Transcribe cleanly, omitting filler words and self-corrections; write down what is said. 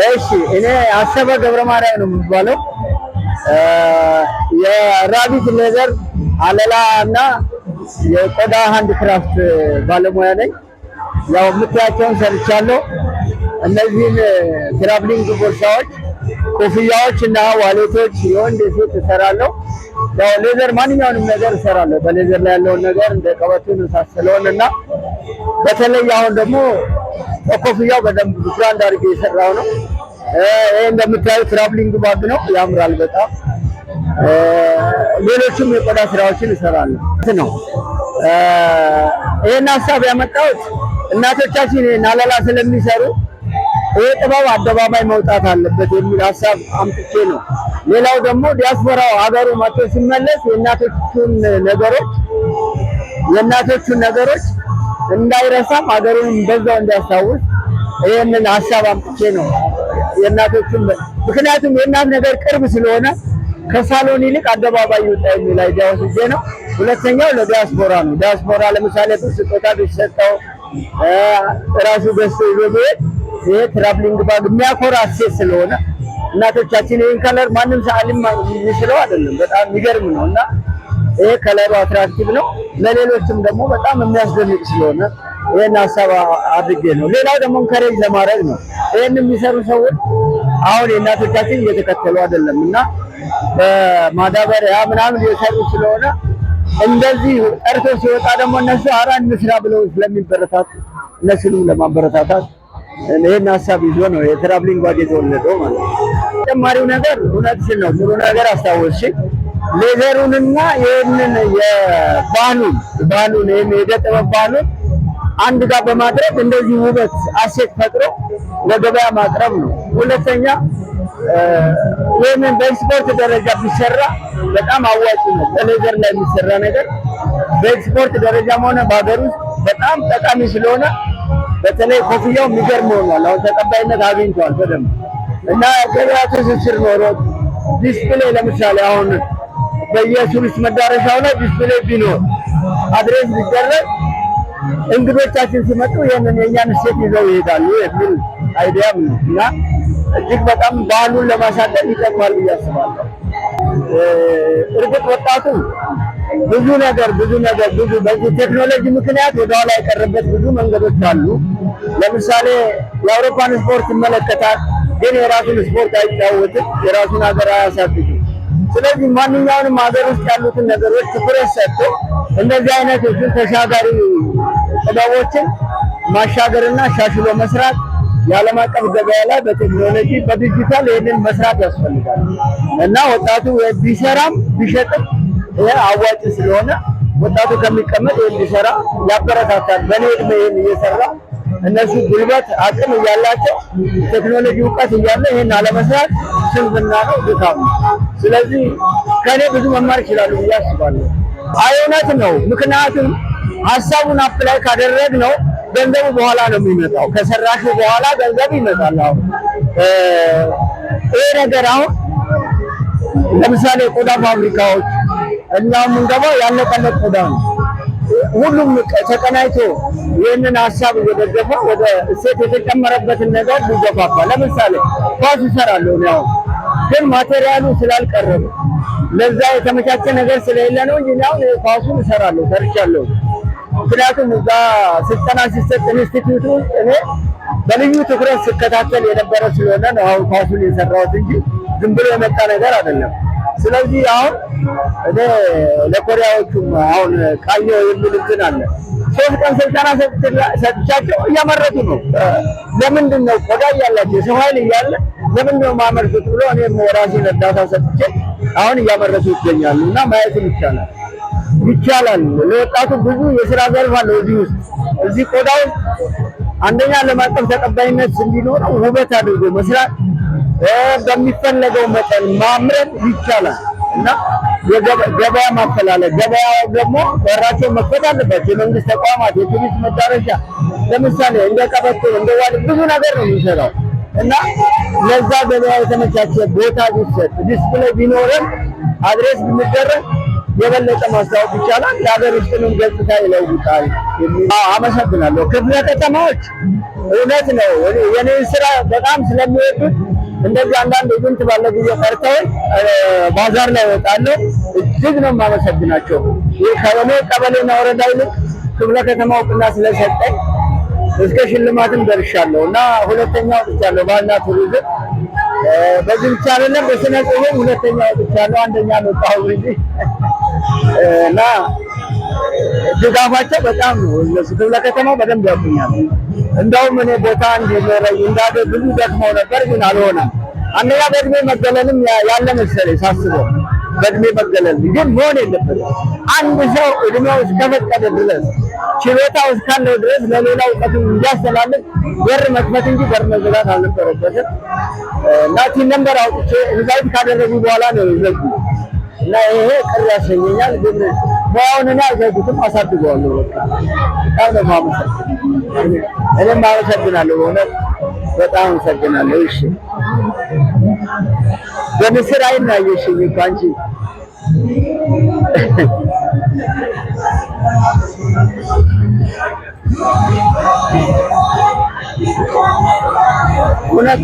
እሺ እኔ አሰበ ገብረ ማርያም ነው የሚባለው። የራቢት ሌዘር አለላ እና የቆዳ ሃንድ ክራፍት ባለሙያ ነኝ። ያው የምታያቸውን ሰርቻለሁ። እነዚህን ትራቭሊንግ ቦርሳዎች፣ ኮፍያዎች እና ዋሌቶች የወንድ የሴት እሰራለሁ። ያው ሌዘር ማንኛውንም ነገር እሰራለሁ። በሌዘር ላይ ያለውን ነገር እንደ ቀበቶን ሳሰለውን እና በተለይ አሁን ደግሞ ኮፍያው በደንብ ብራንድ አድርጌ የሰራው ነው። ይሄ እንደምታዩት ትራቭሊንግ ባግ ነው፣ ያምራል በጣም። ሌሎችም የቆዳ ስራዎችን እሰራለሁ ነው። ይሄን ሀሳብ ያመጣሁት እናቶቻችን አለላ ስለሚሰሩ ይሄ ጥበብ አደባባይ መውጣት አለበት የሚል ሀሳብ አምጥቼ ነው። ሌላው ደግሞ ዲያስፖራው ሀገሩ መጥቶ ሲመለስ የእናቶቹን ነገሮች እንዳይረሳም ሀገሩን በዛው እንዲያስታውስ ይሄንን ሀሳብ አምጥቼ ነው። የእናቶቹን ምክንያቱም የእናት ነገር ቅርብ ስለሆነ ከሳሎን ይልቅ አደባባይ ይወጣ የሚል አይዲያ ወስጄ ነው። ሁለተኛው ለዲያስፖራ ነው። ዲያስፖራ ለምሳሌ ስጦታ ቢሰጠው ራሱ ገዝቶ ይዞ ቢሄድ ይሄ ትራቭሊንግ ባግ የሚያኮራ ሴት ስለሆነ እናቶቻችን ይሄን ከለር ማንም ሰዓሊም የሚስለው አይደለም፣ በጣም የሚገርም ነው እና ይሄ ከለሩ አትራክቲቭ ነው። ለሌሎችም ደግሞ በጣም የሚያስደንቅ ስለሆነ ይሄን ሀሳብ አድርጌ ነው። ሌላው ደግሞ እንከሬጅ ለማድረግ ነው። ይሄን የሚሰሩ ሰዎች አሁን የእናቶቻችን እየተከተሉ አይደለም እና በማዳበሪያ ምናምን እየሰሩ ስለሆነ እንደዚህ ጠርቶ ሲወጣ ደግሞ እነሱ አራ እንስራ ብለው ስለሚበረታቱ እነሱንም ለማበረታታት ይሄን ሀሳብ ይዞ ነው የትራቭሊንግ ባግ የተወለደው ማለት ነው። ተጨማሪው ነገር እውነትሽን ነው፣ ጥሩ ነገር አስታወስሽ። ሌዘሩንና ይሄንን የባህሉን ይሄን የዕደ ጥበብ ባህሉን አንድ ጋር በማድረግ እንደዚህ ውበት አሴት ፈጥሮ ለገበያ ማቅረብ ነው። ሁለተኛ ይሄንን በኤክስፖርት ደረጃ ቢሰራ በጣም አዋጭ ነው። በሌዘር ላይ የሚሰራ ነገር በኤክስፖርት ደረጃም ሆነ በሀገር ውስጥ በጣም ጠቃሚ ስለሆነ በተለይ ኮፍያው የሚገርም ሆኗል። አሁን ተቀባይነት አግኝቷል በደንብ እና ገበያ ትስስር ኖሮት ዲስፕሌይ ለምሳሌ አሁን በየቱሪስት መዳረሻው ላይ ዲስፕሌይ ቢኖር አድሬስ ቢደረግ እንግዶቻችን ሲመጡ ይሄንን የኛን እሴት ይዘው ይሄዳሉ የሚል አይዲያም ነው እና እጅግ በጣም ባህሉን ለማሳደግ ይጠቅማል ብዬ አስባለሁ። እርግጥ ወጣቱ ብዙ በዚህ ቴክኖሎጂ ምክንያት ወደኋላ የቀረበት ብዙ መንገዶች አሉ። ለምሳሌ የአውሮፓን ስፖርት ይመለከታል፣ ግን የራሱን ስፖርት አይጫወትም፣ የራሱን ሀገር አያሳድግም። ስለዚህ ማንኛውንም ሀገር ውስጥ ያሉትን ነገሮች ትኩረት ሰጥቶ እንደዚህ አይነቶችን ተሻጋሪ ጥበቦችን ማሻገርና ሻሽሎ መስራት የዓለም አቀፍ ገበያ ላይ በቴክኖሎጂ በዲጂታል ይሄንን መስራት ያስፈልጋል እና ወጣቱ ቢሰራም ቢሸጥም ይሄ አዋጭ ስለሆነ ወጣቱ ከሚቀመጥ ይሄን ቢሰራ ያበረታታል። በኔ እድሜ ይሄን እየሰራ እነሱ ጉልበት አቅም እያላቸው ቴክኖሎጂ እውቀት እያለ ይሄን አለመስራት ስንፍና ነው፣ ድካም ነው። ስለዚህ ከኔ ብዙ መማር ይችላሉ ብዬ አስባለሁ። እውነት ነው። ምክንያቱም ሀሳቡን አፕላይ ካደረግነው ገንዘቡ በኋላ ነው የሚመጣው። ከሰራሹ በኋላ ገንዘብ ይመጣል። አሁን ይሄ ነገር አሁን ለምሳሌ ቆዳ ፋብሪካዎች እና የምንገባው ያለቀለት ቆዳ ነው። ሁሉም ተቀናይቶ ይህንን ሀሳብ እየደገፈ ወደ እሴት የተጨመረበትን ነገር ሊገፋፋ። ለምሳሌ ኳስ እሰራለሁ ነው፣ ግን ማቴሪያሉ ስላልቀረበ ለዛ የተመቻቸ ነገር ስለሌለ ነው እንጂ አሁን ኳሱን እሰራለሁ፣ ሰርቻለሁ። ምክንያቱም እዛ ስልጠና ሲሰጥ ኢንስቲትዩቱ እኔ በልዩ ትኩረት ስከታተል የነበረ ስለሆነ ነው አሁን ኳሱን የሰራሁት እንጂ ዝም ብሎ የመጣ ነገር አይደለም። ስለዚህ አሁን እኔ ለኮሪያዎቹም አሁን ቃኘው የሚል እንትን አለ 3 ቀን ስልጠና ሰጥቻቸው እያመረቱ ነው። ለምንድን ነው ቆዳ እያላቸው የሰው ኃይል እያለ ለምንድን ነው ማመርቱት ብሎ እኔም የራሴን እርዳታ ሰጥቼ አሁን እያመረቱ ይገኛሉ እና ማየትም ይቻላል። ለወጣቱ ብዙ የስራ ዘርፍ አለው እዚህ ውስጥ። እዚህ ቆዳ ውስጥ አንደኛ ዓለም አቀፍ ተቀባይነት እንዲኖረው ውበት አድርጎ መስራት፣ በሚፈለገው መጠን ማምረት ይቻላል እና ገበያ ማፈላለግ፣ ገበያው ደግሞ በራቸው መክፈት አለባቸው። የመንግስት ተቋማት፣ የቱሪስት መዳረሻ ለምሳሌ እንደ ቀበቶ እንደ ዋል ብዙ ነገር ነው የሚሰራው እና ለዛ ገበያ የተመቻቸ ቦታ ቢሰጥ፣ ዲስፕሌይ ቢኖረን፣ አድሬስ ቢደረግ የበለጠ ማስታወቅ ይቻላል። የሀገር ውስጥንም ገጽታ ይለውጣል። አመሰግናለሁ። ክፍለ ከተማዎች እውነት ነው። የኔ ስራ በጣም ስለሚወዱት እንደዚህ አንዳንድ ኢቨንት ባለ ጊዜ ጠርተውኝ ባዛር ላይ እወጣለሁ። እጅግ ነው የማመሰግናቸው። ይህ ከእኔ ቀበሌና ወረዳ ይልቅ ክፍለ ከተማ እውቅና ስለሰጠኝ እስከ ሽልማትም ደርሻለሁ እና ሁለተኛ ወጥቻለሁ ባህልና ቱሪዝም። በዚህ ብቻ አይደለም በስነ ጽሁፍ ሁለተኛ ወጥቻለሁ። አንደኛ ወጣሁ እንጂ እና ድጋፋቸው በጣም ነው። እነሱ ክፍለ ከተማው በደንብ ያውቁኛል። እንደውም እኔ ቦታ እንዲኖረኝ እንዳገ ብዙ ደክመው ነበር፣ ግን አልሆነም። አንደኛ በእድሜ መገለልም ያለ መሰለኝ ሳስበው፣ በእድሜ መገለል ግን መሆን የለበትም። አንድ ሰው እድሜው እስከፈቀደ ድረስ ችሎታው እስካለው ድረስ ለሌላው እውቀቱን እንዲያስተላልፍ በር መክፈት እንጂ በር መዝጋት አልነበረበትም። እና ቲም ነምበር አውጥቼ ኢንቫይት ካደረጉ በኋላ ነው የዘጉ እና ይሄ ቅር ያሰኘኛል። ግን ሙያውን እኔ አልዘጉትም፣ አሳድገዋለሁ። በቃ በጣም ነው የማመሰግነው። እኔም አመሰግናለሁ፣ በእውነት በጣም አመሰግናለሁ። እሺ በምስር አይን አየሽኝ እኮ አንቺ። እውነት